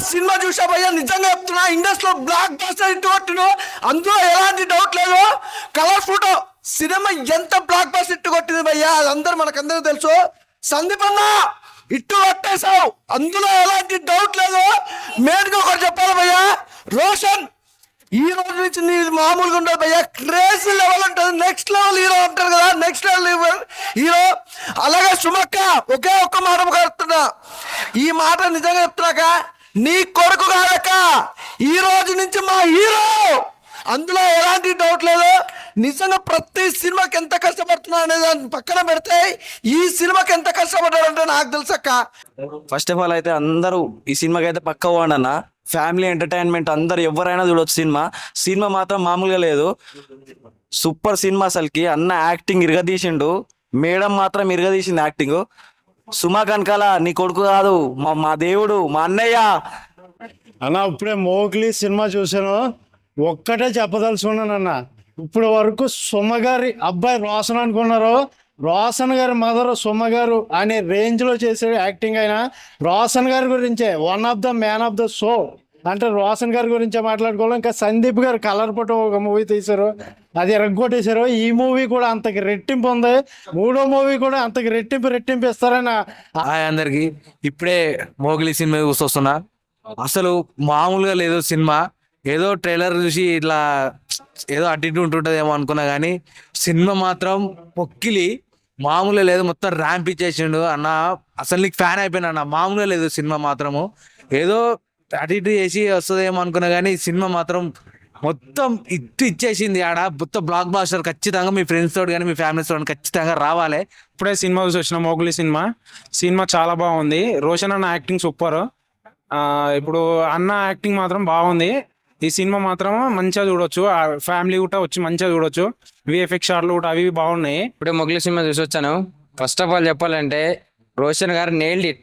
Cinema చూసా భయ్యా, నిజంగా చెప్తున్నా, ఇండస్ట్రీలో బ్లాక్ బాస్టర్ ఇట్టు కొట్టిను, అందులో ఎలాంటి డౌట్ లేదు. కలర్ ఫోటో సినిమా ఎంత బ్లాక్ బాస్టర్ ఇట్టు కొట్టింది భయ్యా, అది అందరూ మనకందరూ తెలుసు. సందీప్ అన్న ఇట్టు కొట్టేశావు, అందులో ఎలాంటి డౌట్ లేదు. మెయిన్గా ఒకటి చెప్పాలి భయ్యా, రోషన్ ఈ రోజు నుంచి నీ మామూలుగా ఉండదు భయ్యా, క్రేజీ లెవెల్ ఉంటుంది. నెక్స్ట్ లెవెల్ హీరో అంటారు కదా, నెక్స్ట్ లెవెల్ హీరో. అలాగే సుమక్క ఒకే ఒక్క మాట చెప్తున్నా, ఈ మాట నిజంగా చెప్తున్నాక, నీ కొడుకు కాదక్క, ఈ రోజు నుంచి మా హీరో, అందులో ఎలాంటి డౌట్ లేదు. నిజంగా ప్రతి సినిమాకి ఎంత కష్టపడుతున్నా అనేది పక్కన పెడితే ఈ సినిమాకి ఎంత కష్టపడ్డాడంటే నాకు తెలుసక్క. ఫస్ట్ ఆఫ్ ఆల్ అయితే అందరూ ఈ సినిమాకి అయితే పక్క పోండి అన్న. ఫ్యామిలీ ఎంటర్టైన్మెంట్, అందరు ఎవరైనా చూడొచ్చు. సినిమా మాత్రం మామూలుగా లేదు, సూపర్ సినిమా అసలుకి. అన్న యాక్టింగ్ ఇరగదీసిండు, మేడం మాత్రం ఇరగదీసింది యాక్టింగ్. సుమా కనకాల నీ కొడుకు కాదు, మా దేవుడు, మా అన్నయ్య అన్న. ఇప్పుడే మోగ్లీ సినిమా చూశాను, ఒక్కటే చెప్పదలుచుకున్నాను అన్న. ఇప్పుడు వరకు సుమ గారి అబ్బాయి రోషన్ అనుకున్నారు, రోషన్ గారి మదర్ సుమ గారు అనే రేంజ్లో చేసే యాక్టింగ్ అయినా రోషన్ గారి గురించే one of the man of the show అంటే రోషన్ గారి గురించే మాట్లాడుకోవాలి. ఇంకా సందీప్ గారు కలర్ ఫోటో ఒక మూవీ తీశారు, అది ఎరగొట్టేశారు. ఈ మూవీ కూడా అంతకి రెట్టింపు ఉంది, మూడో మూవీ కూడా అంతకి రెట్టింపు ఇస్తారని. హాయ్ అందరికి, ఇప్పుడే మోగిలి సినిమా చూసొస్తున్నా. అసలు మామూలుగా లేదు సినిమా. ఏదో ట్రైలర్ చూసి ఇట్లా ఏదో అటు ఇటు ఉంటుంటదేమో అనుకున్నా కానీ సినిమా మాత్రం పొక్కిలి మామూలుగా లేదు. మొత్తం ర్యాంప్ ఇచ్చేసిండు అన్న, అసలు నీకు ఫ్యాన్ అయిపోయినా అన్న. మామూలుగా లేదు సినిమా మాత్రము, ఏదో అటు ఇటు చేసి వస్తుందేమో అనుకున్నా కానీ సినిమా మాత్రం మొత్తం ఇచ్చేసింది ఆడ. మొత్తం బ్లాక్ బాస్టర్. ఖచ్చితంగా మీ ఫ్రెండ్స్ తోటి కానీ మీ ఫ్యామిలీస్ తోటి ఖచ్చితంగా రావాలి. ఇప్పుడే సినిమా చూసి వచ్చిన మోగ్లీ సినిమా చాలా బాగుంది. రోషన్ అన్న యాక్టింగ్ సూపర్. ఇప్పుడు అన్న యాక్టింగ్ మాత్రం బాగుంది. ఈ సినిమా మాత్రం మంచిగా చూడొచ్చు, ఫ్యామిలీ కూడా వచ్చి మంచిగా చూడొచ్చు. విఎఫ్ఎక్స్ షాట్లు కూడా అవి బాగున్నాయి. ఇప్పుడే మొగ్లీ సినిమా చూసి వచ్చాను. ఫస్ట్ ఆఫ్ ఆల్ చెప్పాలంటే రోషన్ గారు నేల్డ్ ఇట్,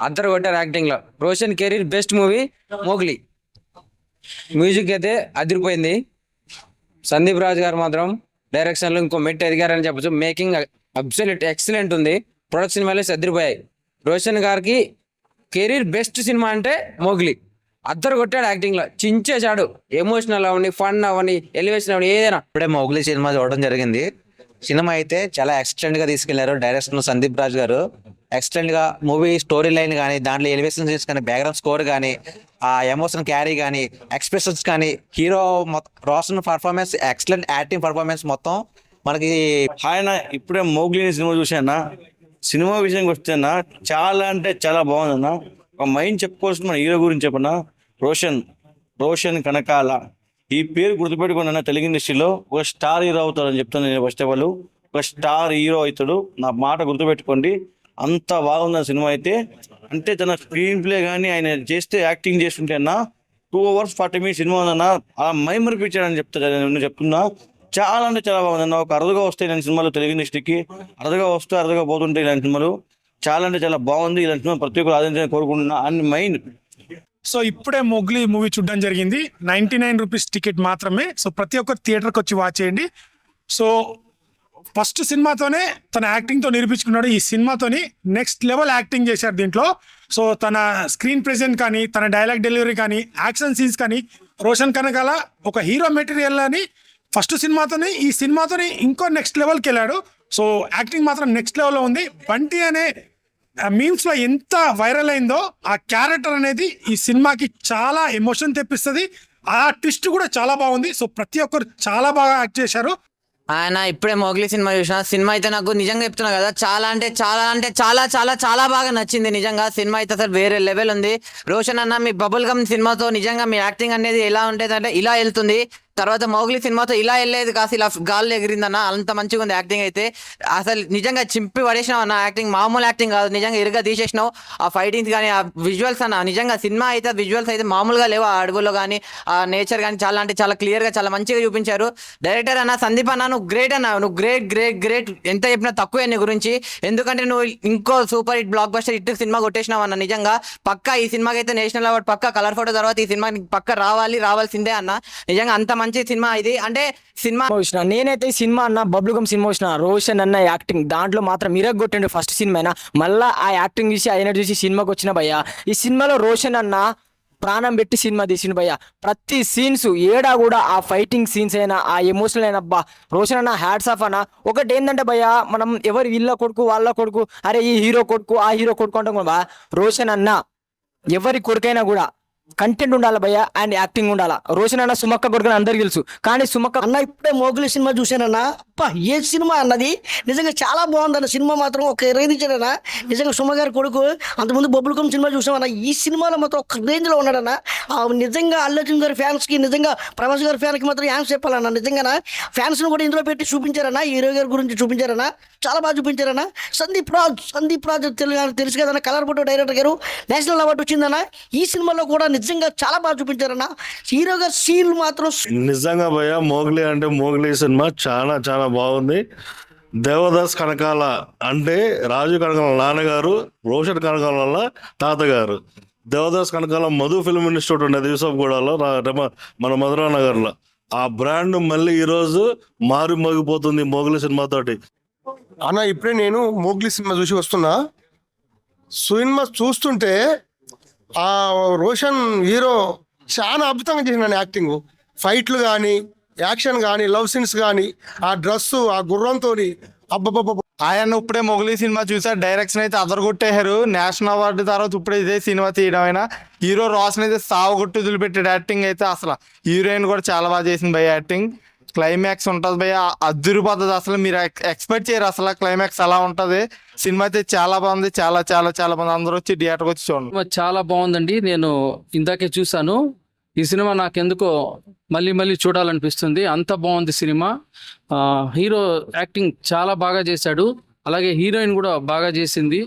అందరు కొట్టారు యాక్టింగ్ లో. Roshan career best movie Mowgli. Music అయితే అదిరిపోయింది. సందీప్ రాజ్ గారు మాత్రం డైరెక్షన్ లో ఇంకో మెట్ ఎదిగారని చెప్పచ్చు. మేకింగ్ అబ్సల్యూట్ ఎక్సలెంట్ ఉంది. ప్రొడక్షన్ వాల్యూస్ అదిరిపోయాయి. రోషన్ గారికి కెరీర్ బెస్ట్ సినిమా అంటే మోగ్లీ. అద్దరు కొట్టాడు యాక్టింగ్ లో, చించేశాడు. ఎమోషనల్ అవని, ఫన్ అవని, ఎలివేషన్ అవని, ఏదైనా. ఇప్పుడే మోగ్లీ సినిమా చూడడం జరిగింది. సినిమా అయితే చాలా ఎక్సలెంట్ గా తీసుకెళ్లారు డైరెక్టర్ సందీప్ రాజ్ గారు. ఎక్సలెంట్ గా మూవీ స్టోరీ లైన్ కానీ, దాంట్లో ఎలివేషన్ సీన్స్ కానీ, బ్యాక్గ్రౌండ్ స్కోర్ కానీ, ఆ ఎమోషన్ క్యారీ కానీ, ఎక్స్ప్రెషన్స్ కానీ, hero Roshan performance, excellent acting performance మొత్తం మనకి. ఆయన ఇప్పుడే మోగ్లీ సినిమా చూసానా, సినిమా విషయానికి వస్తేనా చాలా అంటే చాలా బాగుందన్న. ఒక మైండ్ చెప్పుకోవాల్సిన మన హీరో గురించి చెప్పనా, రోషన్ కనకాల. ఈ పేరు గుర్తుపెట్టుకున్న తెలుగు ఇండస్ట్రీలో ఒక స్టార్ హీరో అవుతాడని చెప్తాను నేను. ఫస్ట్ ఆఫ్ ఆల్ ఒక స్టార్ హీరో అవుతాడు, నా మాట గుర్తుపెట్టుకోండి. అంత బాగుంది సినిమా అయితే. అంటే తన స్క్రీన్ ప్లే కానీ, ఆయన చేస్తే యాక్టింగ్ చేస్తుంటే అన్న 2 hours 40 minutes సినిమా ఉందన్న, అలా మైమరిపించాడని నేను చెప్తున్నా. చాలా అంటే చాలా బాగుందన్న. ఒక అరుదుగా వస్తాయి ఇలాంటి సినిమాలు తెలుగు ఇండస్ట్రీకి, అరుదుగా పోతుంటాయి ఇలాంటి సినిమాలు. చాలా అంటే చాలా బాగుంది. ఇలాంటి సినిమా ప్రతి ఒక్కరు ఆదరించాలని కోరుకుంటున్నా. అండ్ మెయిన్ సో ఇప్పుడే మొగ్లీ మూవీ చూడడం జరిగింది. 99 రూపీస్ టికెట్ మాత్రమే. సో ప్రతి ఒక్కరు థియేటర్కి వచ్చి వాచ్ చేయండి. సో ఫస్ట్ సినిమాతోనే తన యాక్టింగ్తో నిరూపించుకున్నాడు. ఈ సినిమాతోని నెక్స్ట్ లెవెల్ యాక్టింగ్ చేశారు దీంట్లో. సో తన స్క్రీన్ ప్రెజెంట్ కానీ, తన డైలాగ్ డెలివరీ కానీ, యాక్షన్ సీన్స్ కానీ, రోషన్ కనకాల ఒక హీరో మెటీరియల్ అని ఫస్ట్ సినిమాతోని ఈ సినిమాతోని ఇంకో నెక్స్ట్ లెవెల్కి వెళ్ళాడు. సో యాక్టింగ్ మాత్రం నెక్స్ట్ లెవెల్లో ఉంది. బంటి అనే మీమ్స్ లో ఎంత వైరల్ అయిందో ఆ క్యారెక్టర్ అనేది ఈ సినిమాకి చాలా ఎమోషన్ తెప్పిస్తుంది. ఆ ట్విస్ట్ కూడా చాలా బాగుంది. సో ప్రతి ఒక్కరు చాలా బాగా యాక్ట్ చేశారు. ఆయన ఇప్పుడే మోగ్లీ సినిమా చూసిన. సినిమా అయితే నాకు నిజంగా చెప్తున్నా కదా, చాలా అంటే చాలా చాలా బాగా నచ్చింది. నిజంగా సినిమా అయితే అసలు వేరే లెవెల్ ఉంది. రోషన్ అన్న మీ బబుల్ గమ్ సినిమాతో నిజంగా మీ యాక్టింగ్ అనేది ఎలా ఉంటుంది అంటే ఇలా వెళ్తుంది. తర్వాత మోగ్లీ సినిమాతో ఇలా వెళ్ళేది కాదు, ఇలా గాల్లో ఎగిరిందన్న, అంత మంచిగా ఉంది యాక్టింగ్ అయితే. అసలు నిజంగా చింపి పడేసినావు అన్న యాక్టింగ్, మామూలు యాక్టింగ్ కాదు, నిజంగా ఇరుగా తీసేసినావు. ఆ ఫైటింగ్స్ కానీ, ఆ విజువల్స్ అన్న, నిజంగా సినిమా అయితే విజువల్స్ అయితే మామూలుగా లేవు. ఆ అడవుల్లో కానీ, ఆ నేచర్ కానీ చాలా అంటే చాలా క్లియర్గా చాలా మంచిగా చూపించారు. డైరెక్టర్ అన్న సందీప్ అన్న, నువ్వు గ్రేట్ అన్న, నువ్వు గ్రేట్. ఎంత చెప్పినా తక్కువే నీ గురించి. ఎందుకంటే నువ్వు ఇంకో super hit blockbuster hit cinema కొట్టేసినావు అన్న. నిజంగా పక్కా ఈ సినిమాకి అయితే నేషనల్ అవార్డు పక్కా. కలర్ ఫోటో తర్వాత ఈ సినిమాకి పక్క రావాల్సిందే అన్న. నిజంగా అంత మంచి సినిమా ఇది. అంటే సినిమా చూసిన నేనైతే ఈ సినిమా అన్న బబ్లుగం సినిమా చూసిన. రోషన్ అన్న యాక్టింగ్ దాంట్లో మాత్రం ఇరగొట్టిండు ఫస్ట్ సినిమా అయినా. మళ్ళీ ఆ యాక్టింగ్ చూసి ఆయన చూసి సినిమాకి వచ్చిన భయ్య. ఈ సినిమాలో రోషన్ అన్న ప్రాణం పెట్టి సినిమా తీసిండు భయ్య. ప్రతి సీన్స్ ఏడా కూడా ఆ ఫైటింగ్ సీన్స్ అయినా ఆ ఎమోషనల్ అయినా అబ్బా రోషన్ అన్న హ్యాట్స్ ఆఫ్ అన్న. ఒకటి ఏంటంటే భయ్య, మనం ఎవరు వీళ్ళ కొడుకు వాళ్ళ కొడుకు, అరే ఈ హీరో కొడుకు ఆ హీరో కొడుకు అంటాం కూడా రోషన్ అన్న ఎవరి కొడుకైనా కూడా కంటెంట్ ఉండాలి భయ్య అండ్ యాక్టింగ్ ఉండాలా. రోషన్ అన్న సుమక్క కొడుకు అందరికి తెలుసు, కానీ సుమక్క అన్న ఇప్పుడే మోగులి సినిమా చూశానన్నా. అప్ప ఏ సినిమా అన్నది నిజంగా చాలా బాగుందన్న. సినిమా మాత్రం ఒక రేంజ్ ఇచ్చాడన్నా. నిజంగా సుమ గారి కొడుకు అంతకుముందు బొబ్బులకం సినిమా చూసామన్నా. ఈ సినిమాలో మాత్రం ఒక రేంజ్లో ఉన్నాడన్న. నిజంగా అల్లు అర్జున్ గారి ఫ్యాన్స్కి, నిజంగా ప్రభాస్ గారి ఫ్యాన్కి మాత్రం యాంక్స్ చెప్పాలన్న. నిజంగా ఫ్యాన్స్ని కూడా ఇందులో పెట్టి చూపించారన్న. హీరో గారి గురించి చూపించారన్న, చాలా బాగా చూపించారన్న. సందీప్ రాజ్ తెలుసు కదన్న, కలర్ ఫోటో డైరెక్టర్ గారు, నేషనల్ అవార్డు వచ్చిందన్న. ఈ సినిమాలో కూడా నిజంగా చాలా బాగా చూపించారన్న. హీరో గారి సీన్ మాత్రం నిజంగా భయ్య మోగ్లీ అంటే మోగ్లీ సినిమా చాలా చాలా బాగుంది. దేవదాస్ కనకాల అంటే రాజు కనకాల నాన్నగారు, రోషన్ కనకాల వల్ల తాతగారు. దేవదాస్ కనకాల మధు ఫిల్మ్ ఇన్స్టిట్యూట్ ఉండేది యూసఫ్గూడలో, మన మధురా నగర్లో. ఆ బ్రాండ్ మళ్ళీ ఈరోజు మారు మోగిపోతుంది మోగ్లీ సినిమాతోటి. అన్న ఇప్పుడే నేను మోగ్లీ సినిమా చూసి వస్తున్నా. సినిమా చూస్తుంటే ఆ రోషన్ హీరో చాలా అద్భుతంగా చేసినాను. యాక్టింగ్, ఫైట్లు కానీ, యాక్షన్ కానీ, లవ్ సీన్స్ కానీ, ఆ డ్రెస్సు, ఆ గుర్రంతో అబ్బబ్బబ్బ. ఆయన ఇప్పుడే మొగలీ సినిమా చూసారు, డైరెక్షన్ అయితే అదరగొట్టేశారు. నేషనల్ అవార్డు తర్వాత ఇప్పుడు ఇదే సినిమా తీయడం అయినా హీరో రోషన్ అయితే సాగు కొట్టి వదిలిపెట్టాడు. యాక్టింగ్ అయితే అసలు హీరోయిన్ కూడా చాలా బాగా చేసింది భయ్య. యాక్టింగ్ క్లైమాక్స్ ఉంటుంది భయ్య, అదిరిపోతుంది. అసలు మీరు ఎక్స్పెక్ట్ చేయరు అసలు క్లైమాక్స్ అలా ఉంటుంది. సినిమా అయితే చాలా బాగుంది, చాలా చాలా చాలా బాగుంది. అందరూ వచ్చి థియేటర్కి వచ్చి చూడండి. చాలా బాగుందండి. నేను ఇందాకే చూసాను. ఈ సినిమా నాకెందుకో మళ్ళీ మళ్ళీ చూడాలనిపిస్తుంది, అంత బాగుంది సినిమా. హీరో యాక్టింగ్ చాలా బాగా చేశాడు, అలాగే హీరోయిన్ కూడా బాగా చేసింది.